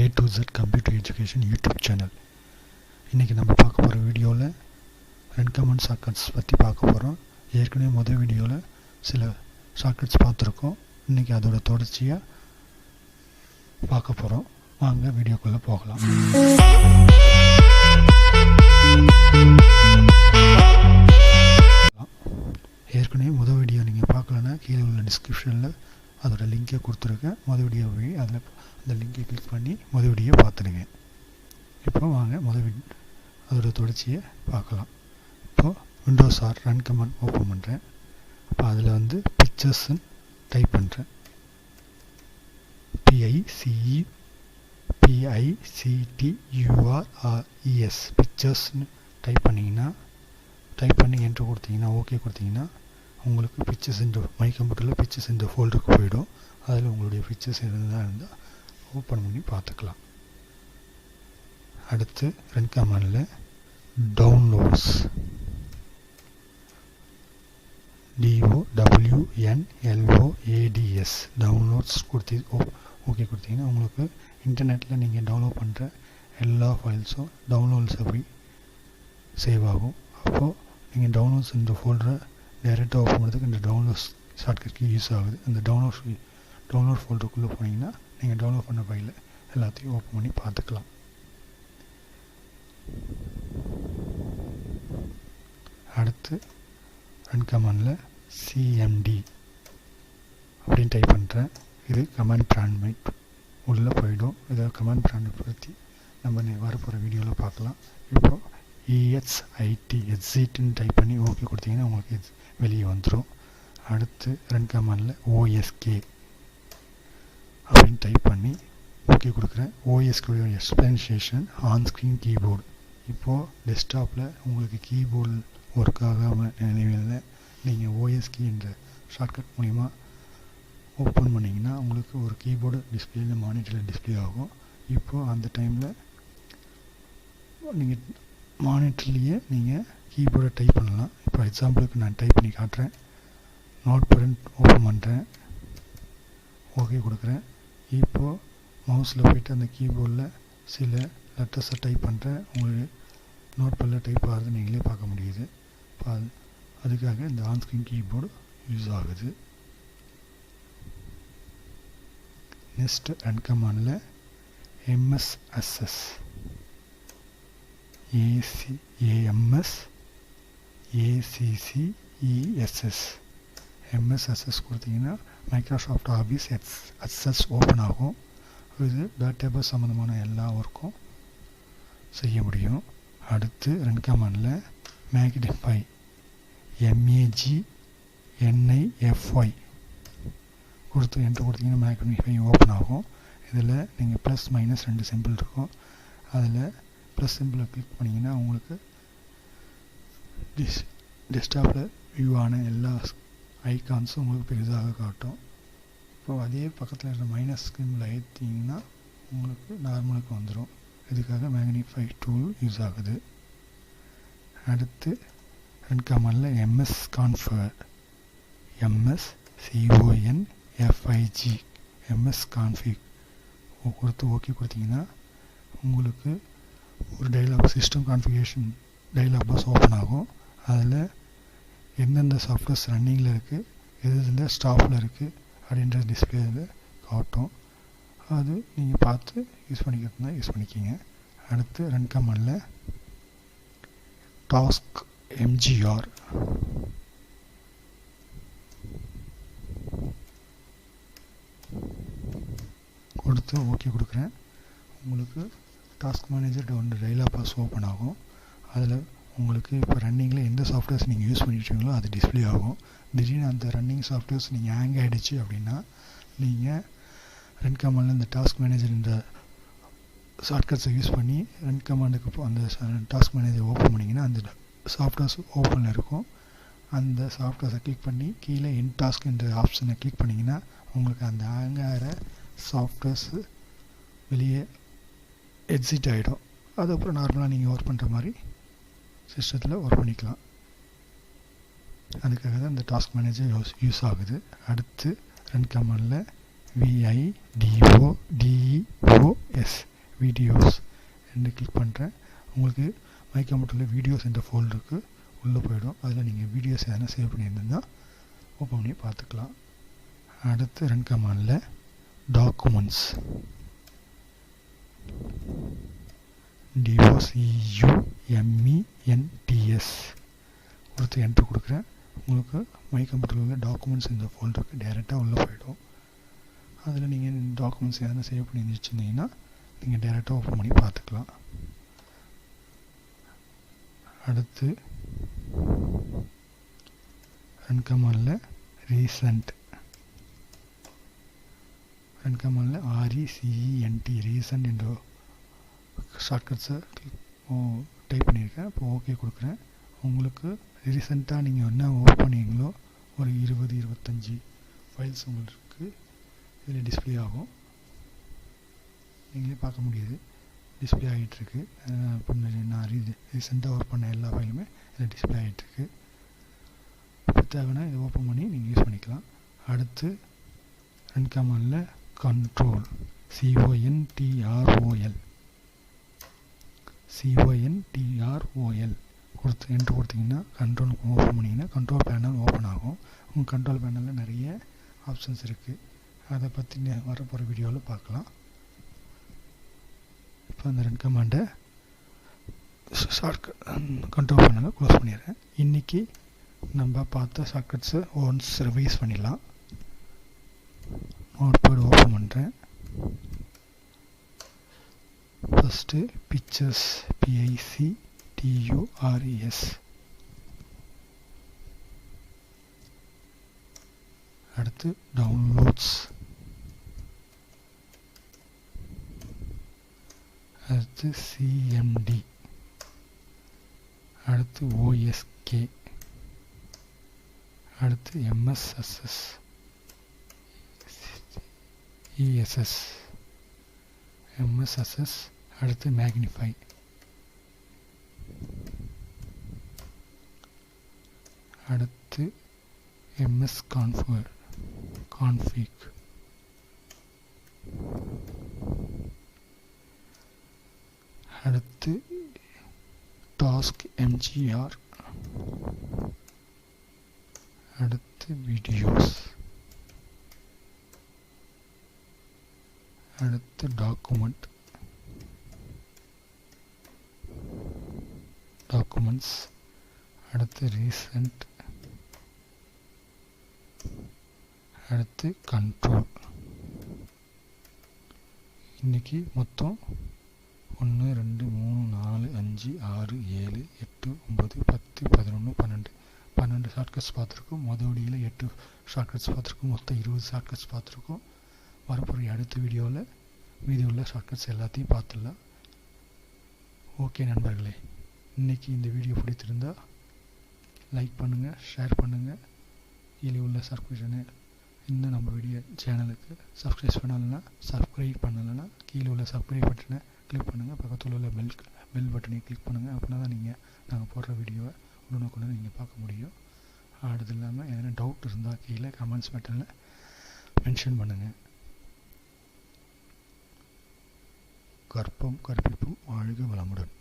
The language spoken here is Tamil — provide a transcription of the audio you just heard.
A to Z Computer Education YouTube channel. இன்றைக்கி நம்ம பார்க்க போகிற வீடியோவில் ரென்கமன் ஷார்ட்கட்ஸ் பற்றி பார்க்க போகிறோம். ஏற்கனவே முதல் வீடியோவில் சில ஷார்ட்கட்ஸ் பார்த்துருக்கோம். இன்றைக்கி அதோட தொடர்ச்சியாக பார்க்க போகிறோம். வாங்க வீடியோக்குள்ளே போகலாம். ஏற்கனவே முதல் வீடியோ நீங்கள் பார்க்கலன்னா கீழே உள்ள டிஸ்கிரிப்ஷனில் அதோட லிங்கை கொடுத்துருக்கேன். முதல் வீடியோ போய் அதில் அந்த லிங்கை கிளிக் பண்ணி முதல் வீடியோ பார்த்துடுங்க. இப்போ வாங்க அதோட தொடர்ச்சியை பார்க்கலாம். இப்போது Windows R run command open பண்ணுறேன். இப்போ அதில் வந்து பிக்சர்ஸ்ன்னு டைப் பண்ணுறேன். PICTURES பிக்சர்ஸ்ன்னு டைப் பண்ணி என்ட்ரு கொடுத்தீங்கன்னா ஓகே கொடுத்தீங்கன்னா உங்களுக்கு பிக்சர்ஸ் இந்த மை கம்ப்யூட்டரில் பிக்சர்ஸ் இந்த ஃபோல்டருக்கு போயிடும். அதில் உங்களுடைய பிக்சர்ஸ் இருந்தால் ஓப்பன் பண்ணி பார்த்துக்கலாம். அடுத்து ரன் கமாண்டில் டவுன்லோட்ஸ் DOWNLOADS டவுன்லோட்ஸ் ஓகே கொடுத்தீங்கன்னா உங்களுக்கு இன்டர்நெட்டில் நீங்கள் டவுன்லோட் பண்ணுற எல்லா ஃபைல்ஸும் டவுன்லோட்ஸ் அப்படி சேவ் ஆகும். அப்போது நீங்கள் டவுன்லோட்ஸ் இந்த ஃபோல்டரை டைரெக்டாக ஓப்பன் பண்ணுறதுக்கு இந்த டவுன்லோட்ஸ் ஷார்ட்கட்க்கு யூஸ் ஆகுது. அந்த டவுன்லோட் ஃபோல்டருக்குள்ளே போனீங்கன்னா நீங்கள் டவுன்லோட் பண்ண ஃபைலை எல்லாத்தையும் ஓப்பன் பண்ணி பார்த்துக்கலாம். அடுத்து ரன் கமாண்டில் CMD அப்படின்னு டைப் பண்ணுறேன். இது கமாண்ட் ப்ராண்ட் உள்ளே போயிடும். இதை கமாண்ட் ப்ராண்டை பற்றி நம்ம வரப்போகிற வீடியோவில் பார்க்கலாம். இப்போது EXITன்னு டைப் பண்ணி ஓகே கொடுத்தீங்கன்னா உங்களுக்கு வெளியே வந்துடும். அடுத்து ரன் கமாண்டில் OSK அப்படின்னு டைப் பண்ணி ஓகே கொடுக்குறேன். OSK explanation on screen keyboard. இப்போது டெஸ்க்டாப்பில் உங்களுக்கு கீபோர்டு ஒர்க் ஆகாமல் நிலையில் நீங்கள் OSK என்ற ஷார்ட்கட் மூலிமா ஓப்பன் பண்ணிங்கன்னா உங்களுக்கு ஒரு கீபோர்டு டிஸ்பிளேல மானிட்டரில் டிஸ்பிளே ஆகும். இப்போது அந்த டைமில் நீங்கள் மானிட்டர்லேயே நீங்கள் கீபோர்டை டைப் பண்ணலாம். இப்போ எக்ஸாம்பிளுக்கு நான் டைப் பண்ணி காட்டுறேன். நோட் பேட் ஓப்பன் பண்ணுறேன், ஓகே கொடுக்குறேன். இப்போது மவுஸில் போய்ட்டு அந்த கீபோர்டில் சில லெட்டர்ஸை டைப் பண்ணுறேன். உங்களுக்கு நோட் பேடில் டைப் ஆகிறது நீங்களே பார்க்க முடியுது. அதுக்காக இந்த ஆன்ஸ்க்ரீன் கீபோர்டு யூஸ் ஆகுது. நெக்ஸ்ட் ரன் கமாண்டில் MSSS MSSS கொடுத்தீங்கன்னா மைக்ரோசாஃப்ட் ஆஃபீஸ் அக்சஸ் ஓப்பன் ஆகும். இது டேட்டாபேஸ் சம்மந்தமான எல்லா ஒர்க்கும் செய்ய முடியும். அடுத்து ரன் கமாண்டில் மேக்னிஃபை MAGNIFY கொடுத்து என்ட்ரு கொடுத்தீங்கன்னா மேக்னிஃபை ஓப்பன் ஆகும். இதில் நீங்கள் ப்ளஸ் மைனஸ் 2 சிம்பிள் இருக்கும். அதில் ப்ளஸ் சிம்பிளை கிளிக் பண்ணிங்கன்னா உங்களுக்கு டெஸ்க்டாப்பில் வியூ ஆன எல்லா ஐகான்ஸும் உங்களுக்கு பெரிதாக காட்டும். இப்போது அதே பக்கத்தில் இருக்கிற மைனஸ் சிம்பிளை ஏற்றிங்கன்னா உங்களுக்கு நார்மலுக்கு வந்துடும். இதுக்காக மேக்னிஃபை டூல் யூஸ் ஆகுது. அடுத்து ரன் கமாண்டில் MSConfig கொடுத்து ஓகே கொடுத்தீங்கன்னா உங்களுக்கு ஒரு system configuration dialogue box open ஆகும். அதில் எந்தெந்த சாஃப்ட்வேர்ஸ் ரன்னிங்கில் இருக்குது, எது ஸ்டாப்பில் இருக்குது அப்படின்ற டிஸ்பிளேயில் காட்டும். அது நீங்கள் பார்த்து யூஸ் பண்ணிக்கிறதுனா யூஸ் பண்ணிக்கிங்க. அடுத்து ரன் கமாண்டில் டாஸ்க் MGR கொடுத்து ஓகே கொடுக்குறேன். உங்களுக்கு டாஸ்க் மேனேஜர் ஒன்று டைலாக் பாக்ஸ் ஓப்பன் ஆகும். அதில் உங்களுக்கு இப்போ ரன்னிங்கில் எந்த சாஃப்ட்வேர்ஸ் நீங்கள் யூஸ் பண்ணிட்டுருக்கீங்களோ அது டிஸ்பிளே ஆகும். திடீர்னு அந்த ரன்னிங் சாஃப்ட்வேர்ஸ் நீங்கள் ஹேங் ஆகிடுச்சு அப்படின்னா நீங்கள் ரன் கமாண்டில் இந்த டாஸ்க் மேனேஜர் இந்த ஷார்ட்கட்ஸை யூஸ் பண்ணி ரன் கமாண்டுக்கு அந்த டாஸ்க் மேனேஜர் ஓப்பன் பண்ணிங்கன்னா அந்த சாஃப்ட்வேர்ஸ் ஓப்பனில் இருக்கும். அந்த சாஃப்ட்வேர்ஸை கிளிக் பண்ணி கீழே என் டாஸ்க் என்ற ஆப்ஷனை கிளிக் பண்ணிங்கன்னா உங்களுக்கு அந்த ஹேங் ஆகிற சாஃப்ட்வேர்ஸு வெளியே எக்ஸிட் ஆகிடும். அதுக்கப்புறம் நார்மலாக நீங்கள் ஒர்க் பண்ணுற மாதிரி சிஸ்டத்தில் ஒர்க் பண்ணிக்கலாம். அதுக்காக தான் இந்த டாஸ்க் மேனேஜர் யூஸ் ஆகுது. அடுத்து ரன் கமாண்டில் VIDODEOS வீடியோஸ் என்று கிளிக் பண்ணுறேன். உங்களுக்கு மை கம்ப்யூட்டரில் வீடியோஸ் என்ற ஃபோல்டருக்கு உள்ளே போயிடும். அதில் நீங்கள் வீடியோஸ் எதனா சேவ் பண்ணியிருந்தால் ஓப்பன் பண்ணி பார்த்துக்கலாம். அடுத்து ரன் கமாண்டில் டாக்குமெண்ட்ஸ் DOCUMENTS கொடுத்து என்ட்ரு கொடுக்குறேன். உங்களுக்கு மை கம்ப்யூட்டரில் உள்ள டாக்குமெண்ட்ஸ் இந்த ஃபோல்டருக்கு டைரெக்டாக உள்ளே போயிடும். அதில் நீங்கள் டாக்குமெண்ட்ஸ் எதனா சேவ் பண்ணி வச்சுருந்தீங்கன்னா நீங்கள் டைரெக்டாக ஓப்பன் பண்ணி பார்த்துக்கலாம். அடுத்து ரன் கமாண்டில் ரீசன்ட் ரீசன்ட் என்ற ஷார்ட்கட்ஸை டைப் பண்ணியிருக்கேன். இப்போ ஓகே கொடுக்குறேன். உங்களுக்கு ரீசெண்டாக நீங்கள் என்ன ஓப்பன் பண்ணீங்களோ ஒரு 20-25 ஃபைல்ஸ் உங்களுக்கு இதில் டிஸ்பிளே ஆகும். நீங்களே பார்க்க முடியுது, டிஸ்பிளே ஆகிட்டுருக்கு. இப்போ நான் ரீசெண்டாக ஒர்க் பண்ண எல்லா ஃபைலுமே இதில் டிஸ்பிளே ஆகிட்டுருக்கு. இப்போ தேவைன்னா இதை ஓப்பன் பண்ணி நீங்கள் யூஸ் பண்ணிக்கலாம். அடுத்து ரன் கமாண்டில் கண்ட்ரோல் CONTROL கொடுத்து என்ட்ரு கொடுத்தீங்கன்னா கண்ட்ரோல் ஓப்பன் பண்ணிங்கன்னா கண்ட்ரோல் பேனல் ஓப்பன் ஆகும். உங்கள் கண்ட்ரோல் பேனலில் நிறைய ஆப்ஷன்ஸ் இருக்குது. அதை பற்றி வரப்போகிற வீடியோவில் பார்க்கலாம். இப்போ அந்த ரன் கமாண்டை ஷார்ட்கட் கண்ட்ரோல் பேனலை க்ளோஸ் பண்ணிடுறேன். இன்றைக்கி நம்ம பார்த்த ஷார்ட்கட்ஸை ஒன்ஸ் ரிவைஸ் பண்ணிடலாம். நோட்பேட் ஓப்பன் பண்ணுறேன். ஃபஸ்ட்டு பிக்சர்ஸ் PICTURES, அடுத்து டவுன்லோட்ஸ், அடுத்து CMD, அடுத்து OSK, அடுத்து MSSS, MSSS, அடுத்து மேக்னிஃபை, அடுத்து MS config, அடுத்து டாஸ்க் MGR, அடுத்து வீடியோஸ், அடுத்து டாக்குமெண்ட்ஸ், அடுத்து ரீசன்ட், அடுத்து கண்ட்ரோல். இன்றைக்கி மொத்தம் 1 2 3 4 5 6 7 8 9 10 11 12 ஷார்ட்கட்ஸ் பார்த்துருக்கோம். மொதல் 8 ஷார்ட்கட்ஸ் பார்த்துருக்கோம். மொத்தம் 20 ஷார்ட்கட்ஸ் பார்த்துருக்கோம். வரப்போகிற அடுத்த வீடியோவில் மீதி உள்ள ஷார்ட்கட்ஸ் எல்லாத்தையும் பார்த்துடலாம். ஓகே நண்பர்களே, இன்றைக்கி இந்த வீடியோ பிடித்திருந்தால் லைக் பண்ணுங்கள், ஷேர் பண்ணுங்கள். கீழே உள்ள சப்ஸ்கிரிப்ஷனை இன்னும் நம்ம வீடியோ சேனலுக்கு சப்ஸ்கிரைப் பண்ணலைன்னா கீழே உள்ள சப்ஸ்கிரைப் பட்டனை கிளிக் பண்ணுங்கள். பக்கத்தில் உள்ள பெல் பட்டனை கிளிக் பண்ணுங்கள். அப்படின்னா தான் நாங்கள் போடுற வீடியோவை உடனுக்குடன் நீங்கள் பார்க்க முடியும். அது இல்லாமல் எதனா டவுட் இருந்தால் கீழே கமெண்ட்ஸ் பட்டனில் மென்ஷன் பண்ணுங்கள். கற்பம் கற்பிப்பும் வாழ்க வளமுடன்.